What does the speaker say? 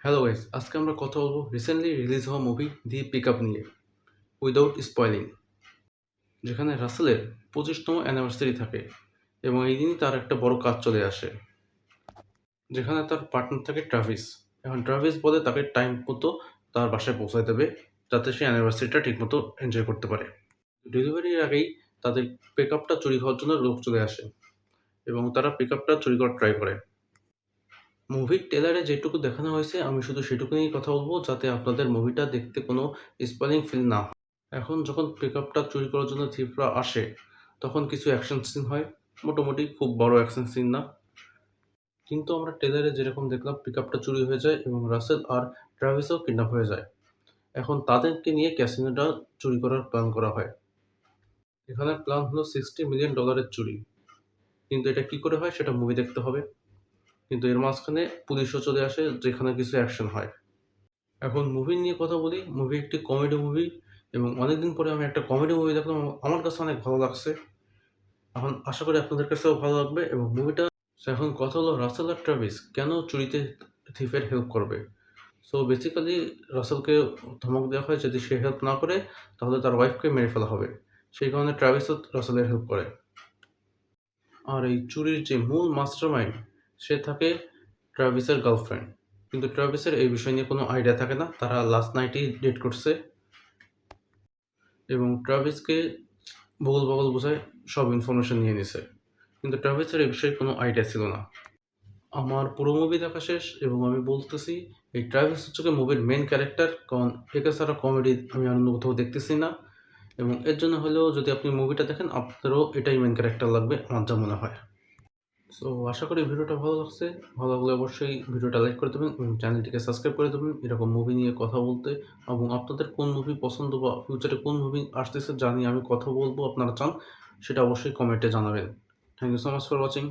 Hello guys, আজকে আমরা কথা বলবো রিসেন্টলি রিলিজ হওয়া মুভি দি পিকআপ নিয়ে, উইদাউট স্পয়লিং। যেখানে রাসেলের 25তম অ্যানিভার্সারি থাকে এবং এই দিনই তার একটা বড় কাজ চলে আসে, যেখানে তার পার্টনার থাকে ট্রাভিস। এখন ট্রাভিস বলে তাকে টাইম মতো তার বাসায় পৌঁছায় দেবে, যাতে সে অ্যানিভার্সারিটা ঠিকমতো এনজয় করতে পারে। ডেলিভারির আগেই তাদের পিকআপটা চুরি হওয়ার জন্য লোক চলে আসে এবং তারা পিকআপটা চুরি করার ট্রাই করে। মুভির ট্রেলারে যেটুকু দেখানো হয়েছে আমি শুধু সেটুকু নিয়েই কথা বলবো, যাতে আপনাদের মুভিটা দেখতে কোনো স্পয়লিং ফিল না হয়। এখন যখন পিকআপটা চুরি করার জন্য থিফরা আসে, তখন কিছু অ্যাকশন সিন হয়। মোটামুটি খুব বড় অ্যাকশন সিন না, কিন্তু আমরা ট্রেলারে যেরকম দেখলাম পিকআপটা চুরি হয়ে যায় এবং রাসেল আর ট্রাভিসও কিডন্যাপ হয়ে যায়। এখন তাদেরকে নিয়ে ক্যাসিনোটা চুরি করার প্ল্যান করা হয়। এখানে প্ল্যান হলো $60 মিলিয়ন চুরি, কিন্তু এটা কি করে হয় সেটা মুভি দেখতে হবে। কিন্তু এর মাঝখানে পুলিশও চলে আসে, যেখানে কিছু অ্যাকশন হয়। এখন মুভি নিয়ে কথা বলি। মুভি একটি কমেডি মুভি এবং অনেকদিন পরে আমি একটা কমেডি মুভি দেখলাম। আমার কাছে অনেক ভালো লাগছে। এখন আশা করি আপনাদের কাছেও ভালো লাগবে এবং মুভিটা। এখন কথা হলো রাসেল আর ট্রাভিস কেন চুরিতে থিফের হেল্প করবে। সো বেসিক্যালি রাসেলকে ধমক দেওয়া হয়, যদি সে হেল্প না করে তাহলে তার ওয়াইফকে মেরে ফেলা হবে। সেই কারণে ট্রাভিসও রাসেলের হেল্প করে। আর এই চুরির যে মূল মাস্টারমাইন্ড, সে থাকে ট্রাভিসের গার্লফ্রেন্ড। কিন্তু ট্রাভিসের এই বিষয় নিয়ে কোনো আইডিয়া থাকে না। তারা লাস্ট নাইটেই ডেট করছে এবং ট্রাভিসকে বগল বোঝায় সব ইনফরমেশন নিয়ে নিছে। কিন্তু ট্রাভিসের এই বিষয়ে কোনো আইডিয়া ছিল না। আমার পুরো মুভি দেখা শেষ এবং আমি বলতেছি এই ট্রাভিস হচ্ছে মুভির মেন ক্যারেক্টার, কারণ একে ছাড়া কমেডি আমি অন্য কোথাও দেখতেছি না। এবং এর জন্য হলেও যদি আপনি মুভিটা দেখেন আপনারও এটাই মেন ক্যারেক্টার লাগবে, আমার যা মনে হয়। সো আশা করি ভিডিওটা ভালো লাগছে। ভালো লাগলে অবশ্যই ভিডিওটা লাইক করে দেবেন এবং চ্যানেলটিকে সাবস্ক্রাইব করে দেবেন এরকম মুভি নিয়ে কথা বলতে। এবং আপনাদের কোন মুভি পছন্দ বা ফিউচারে কোন মুভি আসতেছে যা নিয়ে আমি কথা বলবো আপনারা চান, সেটা অবশ্যই কমেন্টে জানাবেন। Thank you so much for watching.